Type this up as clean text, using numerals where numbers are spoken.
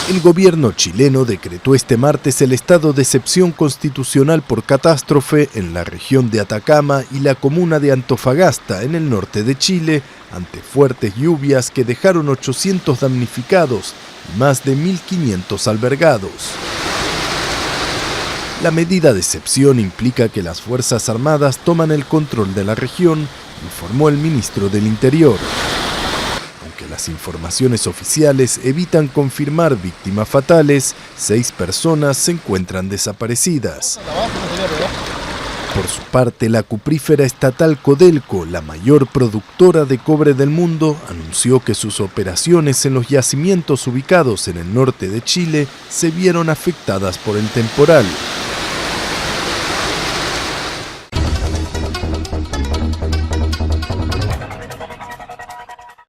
El gobierno chileno decretó este martes el estado de excepción constitucional por catástrofe en la región de Atacama y la comuna de Antofagasta, en el norte de Chile, ante fuertes lluvias que dejaron 800 damnificados y más de 1.500 albergados. La medida de excepción implica que las Fuerzas Armadas toman el control de la región, informó el ministro del Interior. Las informaciones oficiales evitan confirmar víctimas fatales, 6 personas se encuentran desaparecidas. Por su parte, la cuprífera estatal Codelco, la mayor productora de cobre del mundo, anunció que sus operaciones en los yacimientos ubicados en el norte de Chile se vieron afectadas por el temporal.